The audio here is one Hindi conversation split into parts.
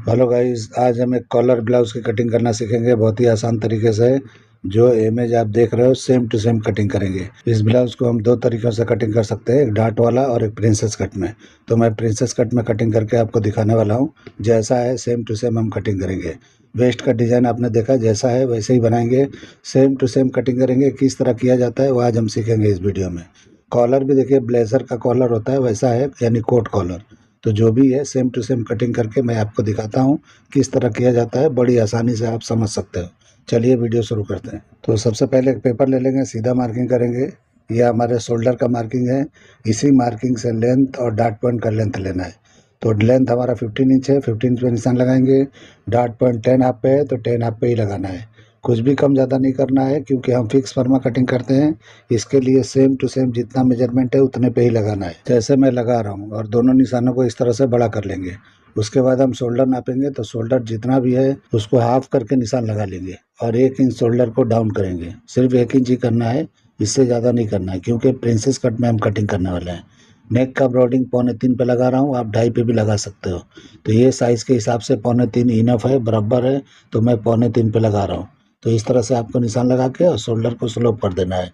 हेलो गाइस, आज हम एक कॉलर ब्लाउज़ की कटिंग करना सीखेंगे बहुत ही आसान तरीके से। जो इमेज आप देख रहे हो सेम टू सेम कटिंग करेंगे। इस ब्लाउज़ को हम दो तरीक़ों से कटिंग कर सकते हैं, एक डार्ट वाला और एक प्रिंसेस कट में। तो मैं प्रिंसेस कट में कटिंग करके आपको दिखाने वाला हूँ। जैसा है सेम टू सेम हम कटिंग करेंगे। वेस्ट का डिज़ाइन आपने देखा, जैसा है वैसे ही बनाएंगे, सेम टू सेम कटिंग करेंगे। किस तरह किया जाता है वो आज हम सीखेंगे इस वीडियो में। कॉलर भी देखिए ब्लेज़र का कॉलर होता है वैसा है, यानी कोट कॉलर। तो जो भी है सेम टू सेम कटिंग करके मैं आपको दिखाता हूँ किस तरह किया जाता है। बड़ी आसानी से आप समझ सकते हो। चलिए वीडियो शुरू करते हैं। तो सबसे पहले एक पेपर ले लेंगे, सीधा मार्किंग करेंगे। यह हमारे शोल्डर का मार्किंग है। इसी मार्किंग से लेंथ और डार्ट पॉइंट का लेंथ लेना है। तो लेंथ हमारा 15 इंच है, 15 इंच पे निशान लगाएंगे। डार्ट पॉइंट 10 हाफ पे है तो 10 हाफ पे ही लगाना है। कुछ भी कम ज़्यादा नहीं करना है, क्योंकि हम फिक्स फर्मा कटिंग करते हैं। इसके लिए सेम टू सेम जितना मेजरमेंट है उतने पे ही लगाना है, जैसे मैं लगा रहा हूँ। और दोनों निशानों को इस तरह से बड़ा कर लेंगे। उसके बाद हम शोल्डर नापेंगे, तो शोल्डर जितना भी है उसको हाफ करके निशान लगा लेंगे और 1 इंच शोल्डर को डाउन करेंगे। सिर्फ 1 इंच ही करना है, इससे ज़्यादा नहीं करना है, क्योंकि प्रिंसेस कट में हम कटिंग करने वाले हैं। नेक का ब्रॉडिंग 2.25 पे लगा रहा हूँ, आप 2.5 पे भी लगा सकते हो। तो ये साइज़ के हिसाब से 2.25 इनफ है, बराबर है। तो मैं 2.25 पे लगा रहा हूँ। तो इस तरह से आपको निशान लगा के और शोल्डर को स्लोप कर देना है।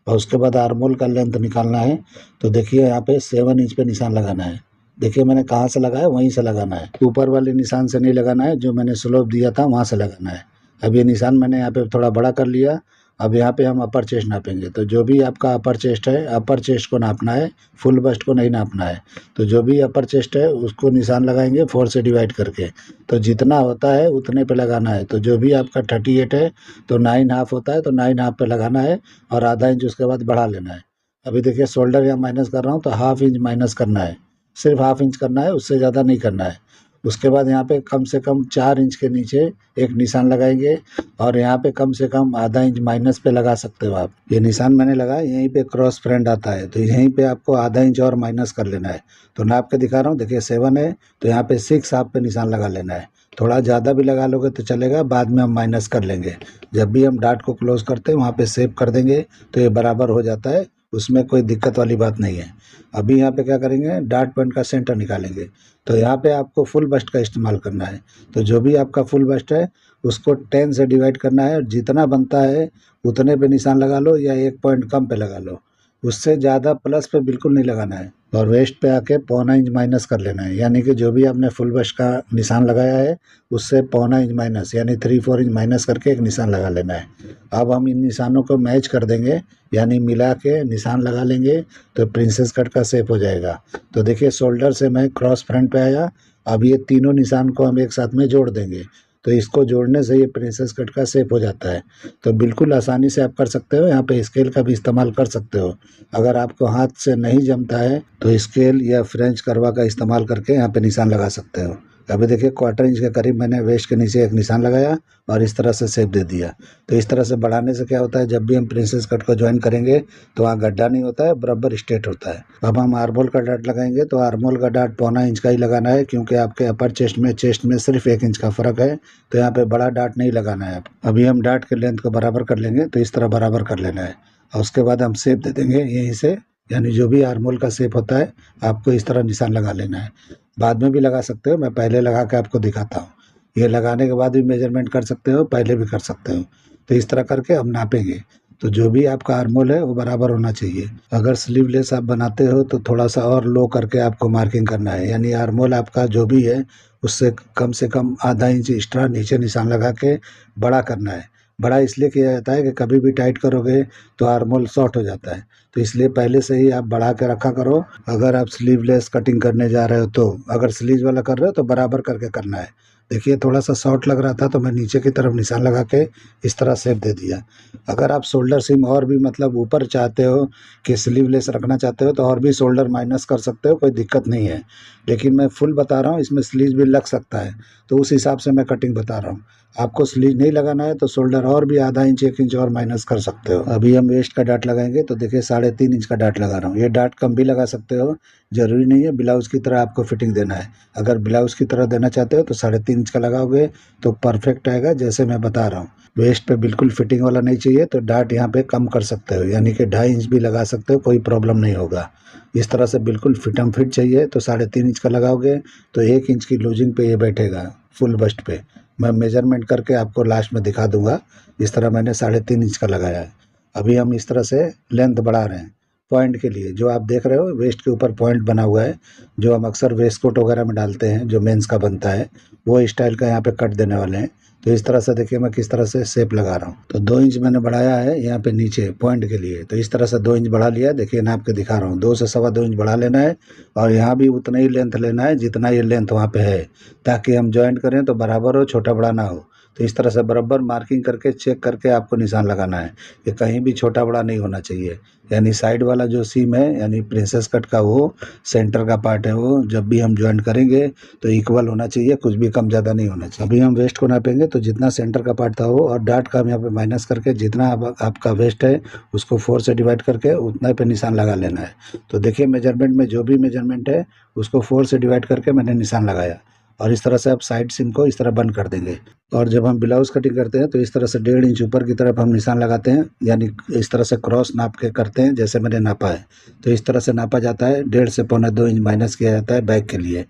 और उसके बाद आर्मोल का लेंथ निकालना है। तो देखिए यहाँ पे 7 इंच पे निशान लगाना है। देखिए मैंने कहाँ से लगाया, वहीं से लगाना है। ऊपर वाले निशान से नहीं लगाना है, जो मैंने स्लोप दिया था वहाँ से लगाना है। अब ये निशान मैंने यहाँ पे थोड़ा बड़ा कर लिया। अब यहाँ पे हम अपर चेस्ट नापेंगे। तो जो भी आपका अपर चेस्ट है, अपर चेस्ट को नापना है, फुल बस्ट को नहीं नापना है। तो जो भी अपर चेस्ट है उसको निशान लगाएंगे 4 से डिवाइड करके। तो जितना होता है उतने पे लगाना है। तो जो भी आपका 38 है तो 9 हाफ होता है, तो 9 हाफ पे लगाना है और आधा इंच उसके बाद बढ़ा लेना है। अभी देखिए शोल्डर यहाँ माइनस कर रहा हूँ, तो हाफ इंच माइनस करना है। सिर्फ हाफ इंच करना है, उससे ज़्यादा नहीं करना है। उसके बाद यहाँ पे कम से कम 4 इंच के नीचे एक निशान लगाएंगे और यहाँ पे कम से कम आधा इंच माइनस पे लगा सकते हो आप। ये निशान मैंने लगाया, यहीं पे क्रॉस फ्रेंड आता है, तो यहीं पे आपको आधा इंच और माइनस कर लेना है। तो नाप के दिखा रहा हूँ, देखिए 7 है तो यहाँ पे 6 हाफ पे निशान लगा लेना है। थोड़ा ज़्यादा भी लगा लोगे तो चलेगा, बाद में हम माइनस कर लेंगे। जब भी हम डार्ट को क्लोज करते हैं वहाँ पे सेव कर देंगे, तो ये बराबर हो जाता है, उसमें कोई दिक्कत वाली बात नहीं है। अभी यहाँ पे क्या करेंगे, डार्ट पॉइंट का सेंटर निकालेंगे। तो यहाँ पे आपको फुल बस्ट का इस्तेमाल करना है। तो जो भी आपका फुल बस्ट है उसको 10 से डिवाइड करना है, और जितना बनता है उतने पे निशान लगा लो, या 1 पॉइंट कम पे लगा लो। उससे ज़्यादा प्लस पे बिल्कुल नहीं लगाना है। और वेस्ट पे आके 0.25 इंच माइनस कर लेना है, यानी कि जो भी आपने फुल बस्ट का निशान लगाया है उससे 0.25 इंच माइनस, यानी 3-4 इंच माइनस करके एक निशान लगा लेना है। अब हम इन निशानों को मैच कर देंगे, यानी मिला के निशान लगा लेंगे, तो प्रिंसेस कट का शेप हो जाएगा। तो देखिए शोल्डर से मैं क्रॉस फ्रंट पे आया। अब ये तीनों निशान को हम एक साथ में जोड़ देंगे। तो इसको जोड़ने से ये प्रिंसेस कट का शेप हो जाता है। तो बिल्कुल आसानी से आप कर सकते हो। यहाँ पे स्केल का भी इस्तेमाल कर सकते हो। अगर आपको हाथ से नहीं जमता है तो स्केल या फ्रेंच करवा का इस्तेमाल करके यहाँ पे निशान लगा सकते हो। अभी देखिए 1/4 इंच के करीब मैंने वेस्ट के नीचे एक निशान लगाया और इस तरह से शेप दे दिया। तो इस तरह से बढ़ाने से क्या होता है, जब भी हम प्रिंसेस कट को ज्वाइन करेंगे तो वहाँ गड्ढा नहीं होता है, बराबर स्ट्रेट होता है। अब हम आर्मोल का डार्ट लगाएंगे, तो आर्मोल का डार्ट 0.25 इंच का ही लगाना है, क्योंकि आपके अपर चेस्ट में सिर्फ 1 इंच का फ़र्क है। तो यहाँ पे बड़ा डार्ट नहीं लगाना है। अभी हम डार्ट के लेंथ को बराबर कर लेंगे, तो इस तरह बराबर कर लेना है। और उसके बाद हम शेप दे देंगे यहीं से, यानी जो भी आर्मोल का शेप होता है आपको इस तरह निशान लगा लेना है। बाद में भी लगा सकते हो, मैं पहले लगा के आपको दिखाता हूँ। ये लगाने के बाद भी मेजरमेंट कर सकते हो, पहले भी कर सकते हो। तो इस तरह करके हम नापेंगे। तो जो भी आपका आर्मोल है वो बराबर होना चाहिए। अगर स्लीवलेस आप बनाते हो तो थोड़ा सा और लो करके आपको मार्किंग करना है, यानी आर्मोल आपका जो भी है उससे कम आधा इंच एक्स्ट्रा नीचे निशान लगा के बड़ा करना है। बड़ा इसलिए किया जाता है कि कभी भी टाइट करोगे तो आर्मोल शॉर्ट हो जाता है। तो इसलिए पहले से ही आप बढ़ा के रखा करो। अगर आप स्लीवलेस कटिंग करने जा रहे हो तो, अगर स्लीव वाला कर रहे हो तो बराबर करके करना है। देखिए थोड़ा सा शॉर्ट लग रहा था तो मैं नीचे की तरफ निशान लगा के इस तरह शेप दे दिया। अगर आप शोल्डर सीम और भी मतलब ऊपर चाहते हो कि स्लीवलेस रखना चाहते हो तो और भी शोल्डर माइनस कर सकते हो, कोई दिक्कत नहीं है। लेकिन मैं फुल बता रहा हूँ, इसमें स्लीव भी लग सकता है, तो उस हिसाब से मैं कटिंग बता रहा हूँ। आपको स्लीव नहीं लगाना है तो शोल्डर और भी आधा इंच 1 इंच और माइनस कर सकते हो। अभी हम वेस्ट का डार्ट लगाएंगे, तो देखिए 3.5 इंच का डार्ट लगा रहा हूँ। ये डार्ट कम भी लगा सकते हो, जरूरी नहीं है ब्लाउज़ की तरह आपको फिटिंग देना है। अगर ब्लाउज़ की तरह देना चाहते हो तो 3.5 इंच का लगाओगे तो परफेक्ट आएगा, जैसे मैं बता रहा हूँ। वेस्ट पे बिल्कुल फिटिंग वाला नहीं चाहिए तो डार्ट यहाँ पे कम कर सकते हो, यानी कि 2.5 इंच भी लगा सकते हो, कोई प्रॉब्लम नहीं होगा। इस तरह से बिल्कुल फिट चाहिए तो 3.5 इंच का लगाओगे तो 1 इंच की लूजिंग पे ये बैठेगा। फुल बस्ट पे। मैं मेजरमेंट करके आपको लास्ट में दिखा दूंगा। इस तरह मैंने 3.5 इंच का लगाया है। अभी हम इस तरह से लेंथ बढ़ा रहे हैं पॉइंट के लिए। जो आप देख रहे हो वेस्ट के ऊपर पॉइंट बना हुआ है, जो हम अक्सर वेस्ट कोट वगैरह में डालते हैं, जो मेंस का बनता है, वो स्टाइल का यहाँ पे कट देने वाले हैं। तो इस तरह से देखिए मैं किस तरह से शेप लगा रहा हूँ। तो 2 इंच मैंने बढ़ाया है यहाँ पे नीचे पॉइंट के लिए। तो इस तरह से 2 इंच बढ़ा लिया। देखिए नाप के दिखा रहा हूँ, 2 से 2.25 इंच बढ़ा लेना है और यहाँ भी उतना ही लेंथ लेना है जितना ये लेंथ वहाँ पे है, ताकि हम ज्वाइंट करें तो बराबर हो, छोटा बड़ा ना हो। तो इस तरह से बराबर मार्किंग करके चेक करके आपको निशान लगाना है कि कहीं भी छोटा बड़ा नहीं होना चाहिए। यानी साइड वाला जो सीम है, यानी प्रिंसेस कट का वो सेंटर का पार्ट है, वो जब भी हम ज्वाइंट करेंगे तो इक्वल होना चाहिए, कुछ भी कम ज़्यादा नहीं होना चाहिए। अभी हम वेस्ट को नापेंगे तो जितना सेंटर का पार्ट था वो और डार्ट का हम यहाँ पे माइनस करके जितना आपका वेस्ट है उसको 4 से डिवाइड करके उतना पे निशान लगा लेना है। तो देखिए मेजरमेंट में जो भी मेजरमेंट है उसको 4 से डिवाइड करके मैंने निशान लगाया और इस तरह से आप साइड सीम को इस तरह बंद कर देंगे। और जब हम ब्लाउज कटिंग करते हैं तो इस तरह से 1.5 इंच ऊपर की तरफ हम निशान लगाते हैं, यानी इस तरह से क्रॉस नाप के करते हैं जैसे मैंने नापा है। तो इस तरह से नापा जाता है, 1.5 से 2.25 इंच माइनस किया जाता है बैक के लिए।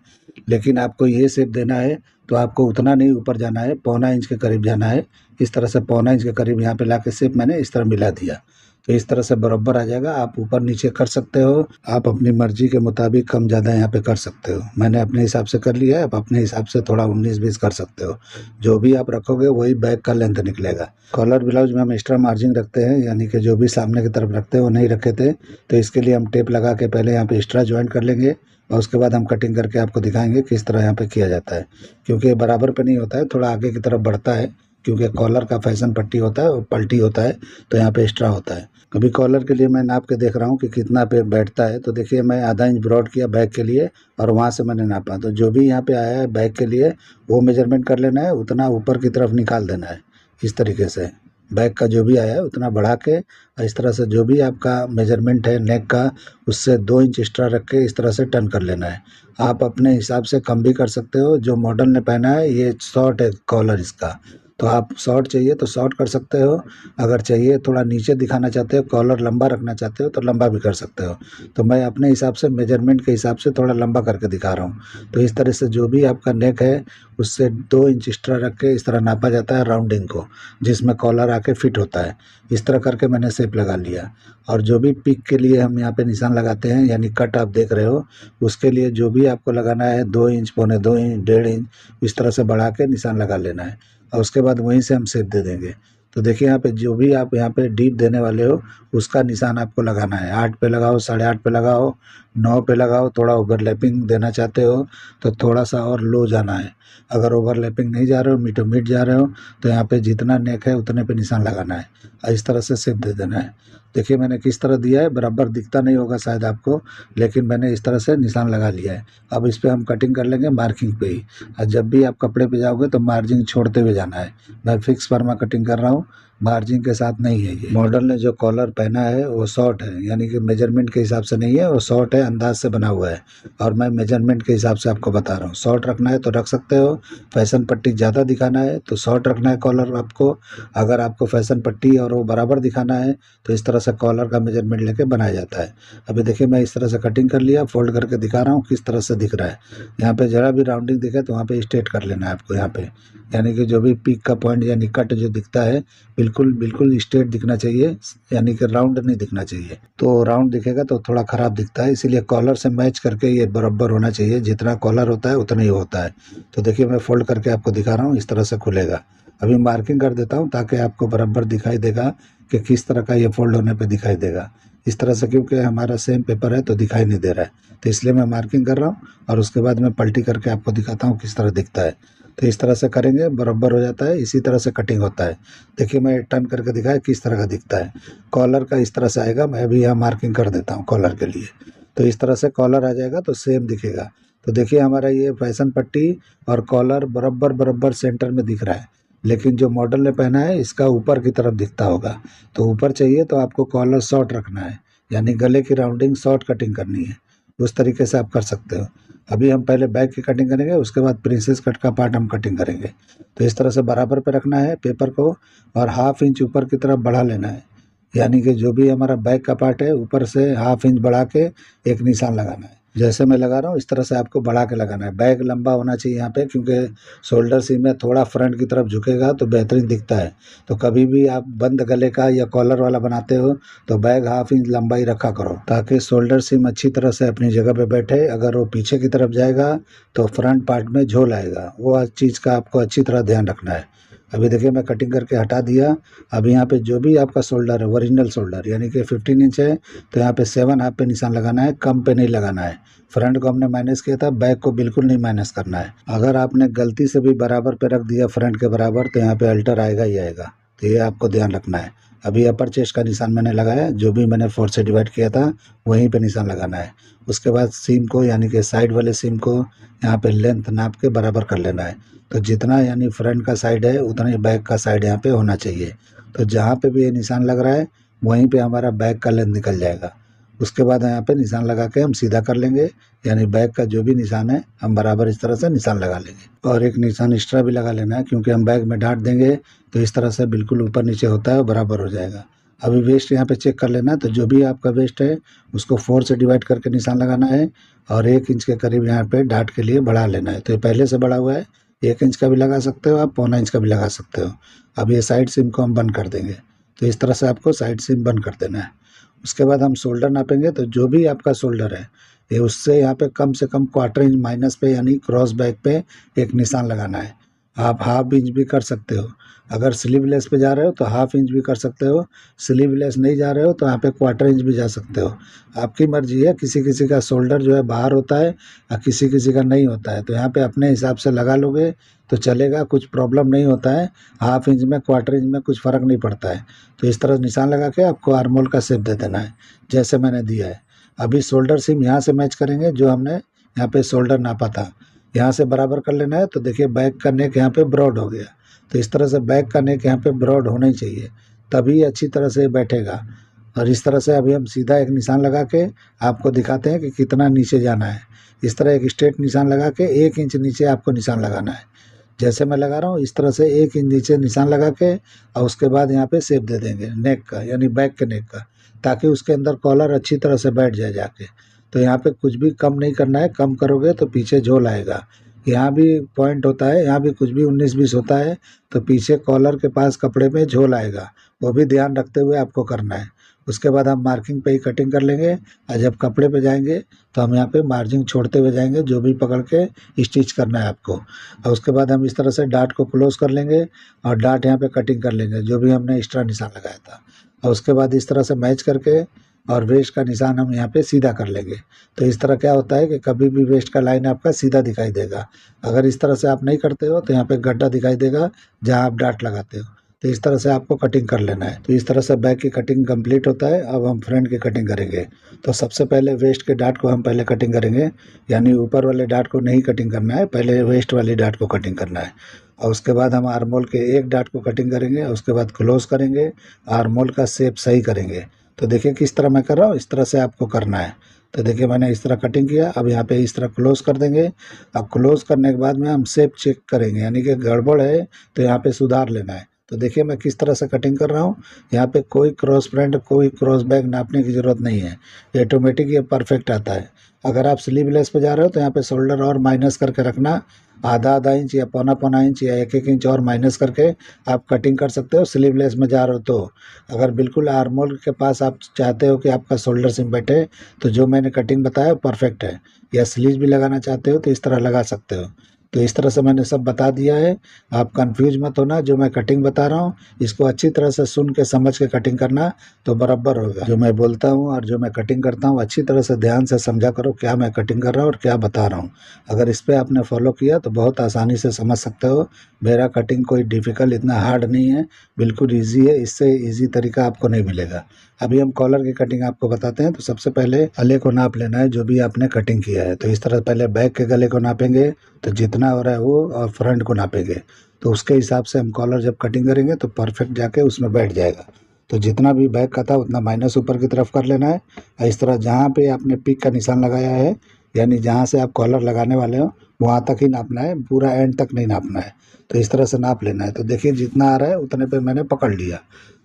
लेकिन आपको ये शेप देना है तो आपको उतना नहीं ऊपर जाना है, 1.25 इंच के करीब जाना है। इस तरह से 1.25 इंच के करीब यहाँ पे ला के शेप मैंने इस तरह मिला दिया। तो इस तरह से बराबर आ जाएगा। आप ऊपर नीचे कर सकते हो, आप अपनी मर्जी के मुताबिक कम ज़्यादा यहाँ पे कर सकते हो। मैंने अपने हिसाब से कर लिया है, आप अपने हिसाब से थोड़ा 19-20 कर सकते हो। जो भी आप रखोगे वही बैक का लेंथ निकलेगा। कॉलर ब्लाउज में हम एक्स्ट्रा मार्जिन रखते हैं, यानी कि जो भी सामने की तरफ रखते हैं वो नहीं रखे थे। तो इसके लिए हम टेप लगा के पहले यहाँ पे एक्स्ट्रा ज्वाइंट कर लेंगे और उसके बाद हम कटिंग करके आपको दिखाएंगे किस तरह यहाँ पे किया जाता है। क्योंकि बराबर पे नहीं होता है, थोड़ा आगे की तरफ बढ़ता है, क्योंकि कॉलर का फैशन पट्टी होता है और पलटी होता है, तो यहाँ पे एक्स्ट्रा होता है। अभी कॉलर के लिए मैं नाप के देख रहा हूँ कि कितना पे बैठता है। तो देखिए मैं आधा इंच ब्रॉड किया बैक के लिए और वहाँ से मैंने नापा। तो जो भी यहाँ पे आया है बैक के लिए वो मेजरमेंट कर लेना है, उतना ऊपर की तरफ निकाल देना है। इस तरीके से बैक का जो भी आया है उतना बढ़ा के इस तरह से जो भी आपका मेजरमेंट है नेक का, उससे 2 इंच एक्स्ट्रा रख के इस तरह से टर्न कर लेना है। आप अपने हिसाब से कम भी कर सकते हो। जो मॉडल ने पहना है ये शॉर्ट है कॉलर इसका, तो आप शॉर्ट चाहिए तो शॉर्ट कर सकते हो। अगर चाहिए थोड़ा नीचे दिखाना चाहते हो, कॉलर लंबा रखना चाहते हो तो लंबा भी कर सकते हो। तो मैं अपने हिसाब से मेजरमेंट के हिसाब से थोड़ा लंबा करके दिखा रहा हूँ। तो इस तरह से जो भी आपका नेक है उससे 2 इंच एक्स्ट्रा रख के इस तरह नापा जाता है राउंडिंग को, जिसमें कॉलर आके फिट होता है। इस तरह करके मैंने शेप लगा लिया। और जो भी पिक के लिए हम यहाँ पे निशान लगाते हैं, यानी कट आप देख रहे हो, उसके लिए जो भी आपको लगाना है 2 इंच, 2.25 इंच, 1.5 इंच, इस तरह से बढ़ा के निशान लगा लेना है और उसके बाद वहीं से हम शेप दे देंगे। तो देखिए यहाँ पे जो भी आप यहाँ पे डीप देने वाले हो उसका निशान आपको लगाना है। 8 पे लगाओ, 8.5 पे लगाओ, 9 पे लगाओ। थोड़ा ओवरलैपिंग देना चाहते हो तो थोड़ा सा और लो जाना है। अगर ओवरलैपिंग नहीं जा रहे हो, मीटो मीट जा रहे हो, तो यहाँ पे जितना नेक है उतने पे निशान लगाना है और इस तरह से शेप दे देना है। देखिए मैंने किस तरह दिया है, बराबर दिखता नहीं होगा शायद आपको, लेकिन मैंने इस तरह से निशान लगा लिया है। अब इस पर हम कटिंग कर लेंगे मार्किंग पे ही। और जब भी आप कपड़े पे जाओगे तो मार्जिन छोड़ते हुए जाना है। मैं फिक्स फर्मा कटिंग कर रहा हूँ, मार्जिन के साथ नहीं है। ये मॉडल ने जो कॉलर पहना है वो शॉर्ट है, यानी कि मेजरमेंट के हिसाब से नहीं है, वो शॉर्ट है, अंदाज से बना हुआ है। और मैं मेजरमेंट के हिसाब से आपको बता रहा हूँ। शॉर्ट रखना है तो रख सकते हो, फैशन पट्टी ज़्यादा दिखाना है तो शॉर्ट रखना है कॉलर आपको। अगर आपको फैशन पट्टी और वो बराबर दिखाना है तो इस तरह से कॉलर का मेजरमेंट लेके बनाया जाता है। अभी देखिए मैं इस तरह से कटिंग कर लिया, फोल्ड करके दिखा रहा हूँ किस तरह से दिख रहा है। यहाँ पे जरा भी राउंडिंग दिखे तो वहाँ पे स्ट्रेट कर लेना है आपको। यहाँ पे यानी कि जो भी पीक का पॉइंट यानी कट जो दिखता है बिल्कुल बिल्कुल स्ट्रेट दिखना चाहिए, यानी कि राउंड नहीं दिखना चाहिए। तो राउंड दिखेगा तो थोड़ा ख़राब दिखता है, इसीलिए कॉलर से मैच करके ये बराबर होना चाहिए। जितना कॉलर होता है उतना ही होता है। तो देखिए मैं फोल्ड करके आपको दिखा रहा हूँ, इस तरह से खुलेगा। अभी मार्किंग कर देता हूँ ताकि आपको बराबर दिखाई देगा कि किस तरह का ये फोल्ड होने पे दिखाई देगा। इस तरह से क्योंकि हमारा सेम पेपर है तो दिखाई नहीं दे रहा है, तो इसलिए मैं मार्किंग कर रहा हूँ और उसके बाद मैं पलटी करके आपको दिखाता हूँ किस तरह दिखता है। तो इस तरह से करेंगे बराबर हो जाता है। इसी तरह से कटिंग होता है। देखिए मैं टर्न करके दिखाया किस तरह का दिखता है। कॉलर का इस तरह से आएगा। मैं अभी यहाँ मार्किंग कर देता हूँ कॉलर के लिए। तो इस तरह से कॉलर आ जाएगा तो सेम दिखेगा। तो देखिए हमारा ये फैशन पट्टी और कॉलर बराबर बराबर सेंटर में दिख रहा है, लेकिन जो मॉडल ने पहना है इसका ऊपर की तरफ दिखता होगा। तो ऊपर चाहिए तो आपको कॉलर शॉर्ट रखना है, यानी गले की राउंडिंग शॉर्ट कटिंग करनी है। उस तरीके से आप कर सकते हो। अभी हम पहले बैक की कटिंग करेंगे, उसके बाद प्रिंसेस कट का पार्ट हम कटिंग करेंगे। तो इस तरह से बराबर पे रखना है पेपर को और 1/2 इंच ऊपर की तरफ बढ़ा लेना है, यानी कि जो भी हमारा बैक का पार्ट है ऊपर से 1/2 इंच बढ़ा के एक निशान लगाना है। जैसे मैं लगा रहा हूँ इस तरह से आपको बढ़ा के लगाना है। बैक लंबा होना चाहिए यहाँ पे, क्योंकि शोल्डर सीम में थोड़ा फ्रंट की तरफ झुकेगा तो बेहतरीन दिखता है। तो कभी भी आप बंद गले का या कॉलर वाला बनाते हो तो बैग 1/2 इंच लंबाई रखा करो, ताकि शोल्डर सीम अच्छी तरह से अपनी जगह पे बैठे। अगर वो पीछे की तरफ जाएगा तो फ्रंट पार्ट में झोल आएगा, वो चीज़ का आपको अच्छी तरह ध्यान रखना है। अभी देखिए मैं कटिंग करके हटा दिया। अब यहाँ पे जो भी आपका शोल्डर है, ओरिजिनल शोल्डर यानी कि 15 इंच है, तो यहाँ पे 7/2 पे निशान लगाना है, कम पे नहीं लगाना है। फ्रंट को हमने माइनस किया था, बैक को बिल्कुल नहीं माइनस करना है। अगर आपने गलती से भी बराबर पे रख दिया फ्रंट के बराबर, तो यहाँ पे अल्टर आएगा ही आएगा। तो ये आपको ध्यान रखना है। अभी अपर चेस्ट का निशान मैंने लगाया, जो भी मैंने 4 से डिवाइड किया था वहीं पे निशान लगाना है। उसके बाद सीम को यानी कि साइड वाले सीम को यहाँ पे लेंथ नाप के बराबर कर लेना है। तो जितना यानी फ्रंट का साइड है उतना ही बैक का साइड यहाँ पे होना चाहिए। तो जहाँ पे भी ये निशान लग रहा है वहीं पे हमारा बैक का लेंथ निकल जाएगा। उसके बाद यहाँ पे निशान लगा के हम सीधा कर लेंगे, यानी बैक का जो भी निशान है हम बराबर इस तरह से निशान लगा लेंगे। और एक निशान एक्स्ट्रा भी लगा लेना है, क्योंकि हम बैक में डांट देंगे तो इस तरह से बिल्कुल ऊपर नीचे होता है, बराबर हो जाएगा। अभी वेस्ट यहाँ पे चेक कर लेना है। तो जो भी आपका वेस्ट है उसको 4 से डिवाइड करके निशान लगाना है, और 1 इंच के करीब यहाँ पे डांट के लिए बढ़ा लेना है। तो ये पहले से बढ़ा हुआ है, 1 इंच का भी लगा सकते हो आप, 1/4 इंच का भी लगा सकते हो। अब ये साइड सीम को हम बंद कर देंगे। तो इस तरह से आपको साइड सीम बंद कर देना है। उसके बाद हम शोल्डर नापेंगे। तो जो भी आपका शोल्डर है ये उससे यहाँ पे कम से कम 1/4 इंच माइनस पे यानी क्रॉस बैक पे एक निशान लगाना है। आप 1/2 इंच भी कर सकते हो। अगर स्लीवलेस पे जा रहे हो तो 1/2 इंच भी कर सकते हो। स्लीवलेस नहीं जा रहे हो तो यहाँ पे 1/4 इंच भी जा सकते हो। आपकी मर्जी है। किसी किसी का शोल्डर जो है बाहर होता है और किसी किसी का नहीं होता है, तो यहाँ पे अपने हिसाब से लगा लोगे तो चलेगा, कुछ प्रॉब्लम नहीं होता है। 1/2 इंच में 1/4 इंच में कुछ फ़र्क नहीं पड़ता है। तो इस तरह निशान लगा के आपको आर्म होल का शेप दे देना है, जैसे मैंने दिया है। अभी शोल्डर सीम यहाँ से मैच करेंगे, जो हमने यहाँ पे शोल्डर नापा था यहाँ से बराबर कर लेना है। तो देखिए बैक का नेक यहाँ पे ब्रॉड हो गया। तो इस तरह से बैक का नेक यहाँ पे ब्रॉड होना ही चाहिए, तभी अच्छी तरह से बैठेगा। और इस तरह से अभी हम सीधा एक निशान लगा के आपको दिखाते हैं कि कितना नीचे जाना है। इस तरह एक स्ट्रेट निशान लगा के 1 इंच नीचे आपको निशान लगाना है। जैसे मैं लगा रहा हूँ इस तरह से 1 इंच नीचे निशान लगा के, और उसके बाद यहाँ पे शेप दे देंगे नेक का, यानी बैक के नेक का, ताकि उसके अंदर कॉलर अच्छी तरह से बैठ जाए जाके। तो यहाँ पे कुछ भी कम नहीं करना है, कम करोगे तो पीछे झोल आएगा। यहाँ भी पॉइंट होता है, यहाँ भी कुछ भी 19-20 होता है तो पीछे कॉलर के पास कपड़े में झोल आएगा, वो भी ध्यान रखते हुए आपको करना है। उसके बाद हम मार्किंग पे ही कटिंग कर लेंगे, और जब कपड़े पे जाएंगे तो हम यहाँ पे मार्जिन छोड़ते हुए जाएंगे, जो भी पकड़ के स्टिच करना है आपको। और उसके बाद हम इस तरह से डार्ट को क्लोज कर लेंगे और डार्ट यहाँ पे कटिंग कर लेंगे, जो भी हमने एक्स्ट्रा निशान लगाया था। और उसके बाद इस तरह से मैच करके और वेस्ट का निशान हम यहाँ पे सीधा कर लेंगे। तो इस तरह क्या होता है कि कभी भी वेस्ट का लाइन आपका सीधा दिखाई देगा। अगर इस तरह से आप नहीं करते हो तो यहाँ पे गड्ढा दिखाई देगा जहाँ आप डार्ट लगाते हो। तो इस तरह से आपको कटिंग कर लेना है। तो इस तरह से बैक की कटिंग कंप्लीट होता है। अब हम फ्रंट की कटिंग करेंगे। तो सबसे पहले वेस्ट के डार्ट को हम पहले कटिंग करेंगे, यानी ऊपर वाले डार्ट को नहीं कटिंग करना है, पहले वेस्ट वाली डार्ट को कटिंग करना है। और उसके बाद हम आर्म होल के एक डार्ट को कटिंग करेंगे, उसके बाद क्लोज करेंगे, आर्म होल का शेप सही करेंगे। तो देखिए किस तरह मैं कर रहा हूँ, इस तरह से आपको करना है। तो देखिए मैंने इस तरह कटिंग किया। अब यहाँ पे इस तरह क्लोज कर देंगे। अब क्लोज करने के बाद में हम शेप चेक करेंगे, यानी कि गड़बड़ है तो यहाँ पे सुधार लेना है। तो देखिए मैं किस तरह से कटिंग कर रहा हूँ। यहाँ पे कोई क्रॉस फ्रंट कोई क्रॉस बैक नापने की ज़रूरत नहीं है, ऑटोमेटिक ये परफेक्ट आता है। अगर आप स्लीवलेस पे जा रहे हो तो यहाँ पे शोल्डर और माइनस करके रखना, आधा इंच या पौना इंच या 1 इंच और माइनस करके आप कटिंग कर सकते हो स्लीवलेस में जा रहे हो। तो अगर बिल्कुल आर्म होल के पास आप चाहते हो कि आपका शोल्डर सिम बैठे, तो जो मैंने कटिंग बताया परफेक्ट है। या स्लीव भी लगाना चाहते हो तो इस तरह लगा सकते हो। तो इस तरह से मैंने सब बता दिया है। आप कंफ्यूज मत होना, जो मैं कटिंग बता रहा हूँ इसको अच्छी तरह से सुन के समझ के कटिंग करना, तो बराबर होगा। जो मैं बोलता हूँ और जो मैं कटिंग करता हूँ अच्छी तरह से ध्यान से समझा करो, क्या मैं कटिंग कर रहा हूँ और क्या बता रहा हूँ। अगर इस पर आपने फॉलो किया तो बहुत आसानी से समझ सकते हो। मेरा कटिंग कोई डिफ़िकल्ट इतना हार्ड नहीं है, बिल्कुल ईजी है। इससे ईजी तरीका आपको नहीं मिलेगा। अभी हम कॉलर की कटिंग आपको बताते हैं। तो सबसे पहले गले को नाप लेना है, जो भी आपने कटिंग किया है। तो इस तरह पहले बैक के गले को नापेंगे, तो जितना हो रहा है वो, और फ्रंट को नापेंगे। तो उसके हिसाब से हम कॉलर जब कटिंग करेंगे तो परफेक्ट जाके उसमें बैठ जाएगा। तो जितना भी बैक का था उतना माइनस ऊपर की तरफ कर लेना है। और इस तरह जहाँ पे आपने पिक का निशान लगाया है, यानी जहाँ से आप कॉलर लगाने वाले हो वहाँ तक ही नापना है, पूरा एंड तक नहीं नापना है। तो इस तरह से नाप लेना है। तो देखिए जितना आ रहा है उतने पे मैंने पकड़ लिया,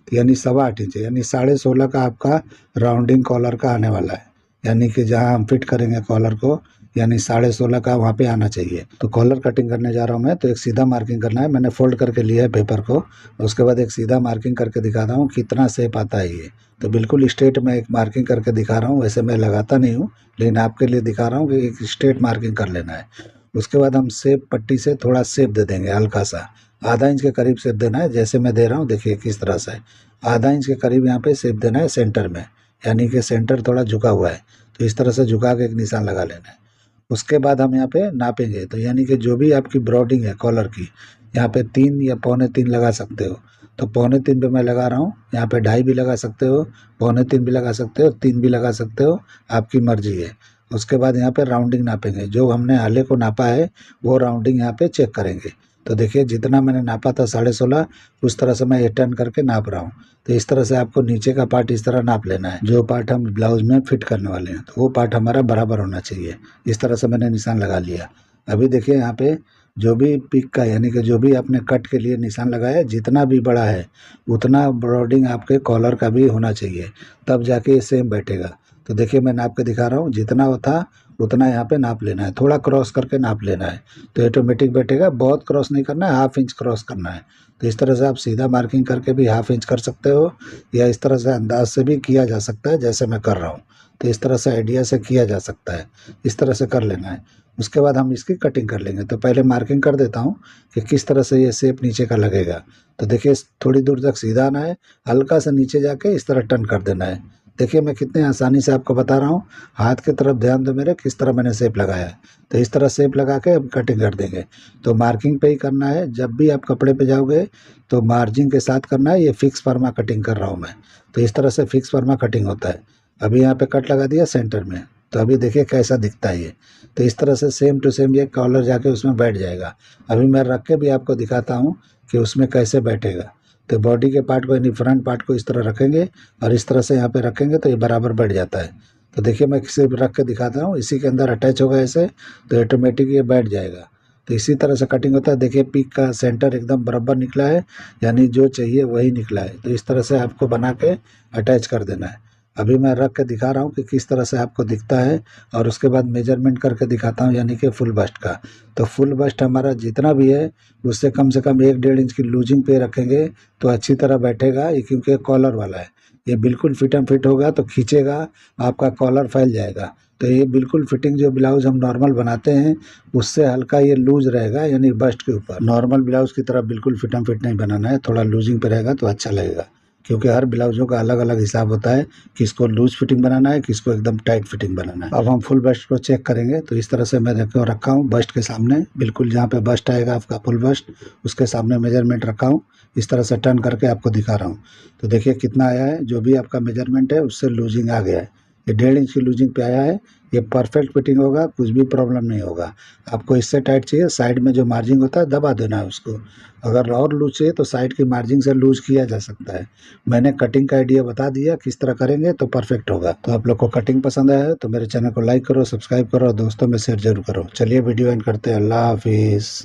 तो यानी 8.25 इंच, यानी 16.5 का आपका राउंडिंग कॉलर का आने वाला है। यानी कि जहाँ हम फिट करेंगे कॉलर को, यानी 16.5 का वहाँ पे आना चाहिए। तो कॉलर कटिंग करने जा रहा हूँ मैं, तो एक सीधा मार्किंग करना है। मैंने फोल्ड करके लिया है पेपर को, उसके बाद एक सीधा मार्किंग करके दिखाता हूँ कितना शेप आता है ये। तो बिल्कुल स्ट्रेट में एक मार्किंग करके दिखा रहा हूँ, वैसे मैं लगाता नहीं हूँ, लेकिन आपके लिए दिखा रहा हूँ कि एक स्ट्रेट मार्किंग कर लेना है। उसके बाद हम शेप पट्टी से थोड़ा शेप दे देंगे, हल्का सा आधा इंच के करीब शेप देना है। जैसे मैं दे रहा हूँ देखिए किस तरह से, आधा इंच के करीब यहाँ पे शेप देना है सेंटर में, यानी कि सेंटर थोड़ा झुका हुआ है, तो इस तरह से झुका के एक निशान लगा लेना है। उसके बाद हम यहाँ पे नापेंगे, तो यानी कि जो भी आपकी ब्रॉडिंग है कॉलर की, यहाँ पे 3 या 3.25 लगा सकते हो। तो 3.25 पे मैं लगा रहा हूँ, यहाँ पे 2.5 भी लगा सकते हो, 3.25 भी लगा सकते हो, 3 भी लगा सकते हो, आपकी मर्जी है। उसके बाद यहाँ पे राउंडिंग नापेंगे, जो हमने आले को नापा है वो राउंडिंग यहाँ पे चेक करेंगे। तो देखिए जितना मैंने नापा था 16.5, उस तरह से मैं ये टर्न करके नाप रहा हूँ। तो इस तरह से आपको नीचे का पार्ट इस तरह नाप लेना है, जो पार्ट हम ब्लाउज में फिट करने वाले हैं, तो वो पार्ट हमारा बराबर होना चाहिए। इस तरह से मैंने निशान लगा लिया। अभी देखिए यहाँ पे जो भी पिक का, यानी कि जो भी आपने कट के लिए निशान लगाया है, जितना भी बड़ा है उतना ब्रॉडिंग आपके कॉलर का भी होना चाहिए, तब जाके ये सेम बैठेगा। तो देखिए मैं नाप के दिखा रहा हूँ, जितना वो था उतना यहाँ पे नाप लेना है, थोड़ा क्रॉस करके नाप लेना है, तो ऑटोमेटिक बैठेगा। बहुत क्रॉस नहीं करना है, हाफ इंच क्रॉस करना है। तो इस तरह से आप सीधा मार्किंग करके भी हाफ इंच कर सकते हो, या इस तरह से अंदाज से भी किया जा सकता है जैसे मैं कर रहा हूँ। तो इस तरह से आइडिया से किया जा सकता है, इस तरह से कर लेना है। उसके बाद हम इसकी कटिंग कर लेंगे। तो पहले मार्किंग कर देता हूँ कि किस तरह से ये शेप नीचे का लगेगा। तो देखिए थोड़ी दूर तक सीधा आना है, हल्का सा नीचे जाके इस तरह टर्न कर देना है। देखिए मैं कितने आसानी से आपको बता रहा हूँ, हाथ की तरफ ध्यान दो मेरे, किस तरह मैंने शेप लगाया है। तो इस तरह शेप लगा के अब कटिंग कर देंगे। तो मार्किंग पे ही करना है, जब भी आप कपड़े पे जाओगे तो मार्जिन के साथ करना है। ये फिक्स फर्मा कटिंग कर रहा हूँ मैं, तो इस तरह से फिक्स फर्मा कटिंग होता है। अभी यहाँ पे कट लगा दिया सेंटर में, तो अभी देखिए कैसा दिखता है ये। तो इस तरह से सेम टू सेम ये कॉलर जाके उसमें बैठ जाएगा। अभी मैं रख के भी आपको दिखाता हूँ कि उसमें कैसे बैठेगा। तो बॉडी के पार्ट को, यानी फ्रंट पार्ट को इस तरह रखेंगे और इस तरह से यहाँ पे रखेंगे तो ये बराबर बैठ जाता है। तो देखिए मैं सिर्फ रख के दिखाता हूँ, इसी के अंदर अटैच होगा ऐसे, तो ऑटोमेटिक ये बैठ जाएगा। तो इसी तरह से कटिंग होता है। देखिए पीक का सेंटर एकदम बराबर निकला है, यानी जो चाहिए वही निकला है। तो इस तरह से आपको बना के अटैच कर देना है। अभी मैं रख के दिखा रहा हूँ कि किस तरह से आपको दिखता है, और उसके बाद मेजरमेंट करके दिखाता हूँ, यानी कि फुल बस्ट का। तो फुल बस्ट हमारा जितना भी है उससे कम से कम 1-1.5 इंच की लूजिंग पे रखेंगे तो अच्छी तरह बैठेगा ये, क्योंकि कॉलर वाला है। ये बिल्कुल फिट एंड फिट होगा तो खींचेगा, आपका कॉलर फैल जाएगा। तो ये बिल्कुल फिटिंग, जो ब्लाउज हम नॉर्मल बनाते हैं उससे हल्का ये लूज रहेगा, यानी बस्ट के ऊपर। नॉर्मल ब्लाउज की तरह बिल्कुल फिट एंड फिट नहीं बनाना है, थोड़ा लूजिंग पे रहेगा तो अच्छा लगेगा, क्योंकि हर ब्लाउजों का अलग अलग हिसाब होता है, किसको लूज फिटिंग बनाना है, किसको एकदम टाइट फिटिंग बनाना है। अब हम फुल बस्ट को चेक करेंगे। तो इस तरह से मैं रखा हूँ बस्ट के सामने, बिल्कुल जहाँ पे बस्ट आएगा आपका फुल बस्ट, उसके सामने मेजरमेंट रखा हूँ। इस तरह से टर्न करके आपको दिखा रहा हूँ। तो देखिए कितना आया है, जो भी आपका मेजरमेंट है उससे लूजिंग आ गया है। ये 1.5 इंच की लूजिंग पे आया है। ये परफेक्ट फिटिंग होगा, कुछ भी प्रॉब्लम नहीं होगा। आपको इससे टाइट चाहिए, साइड में जो मार्जिन होता है दबा देना है उसको। अगर और लूज चाहिए तो साइड की मार्जिन से लूज किया जा सकता है। मैंने कटिंग का आइडिया बता दिया, किस तरह करेंगे तो परफेक्ट होगा। तो आप लोग को कटिंग पसंद आया है तो मेरे चैनल को लाइक करो, सब्सक्राइब करो और दोस्तों में शेयर जरूर करो। चलिए वीडियो एंड करते हैं। अल्लाह हाफिज़।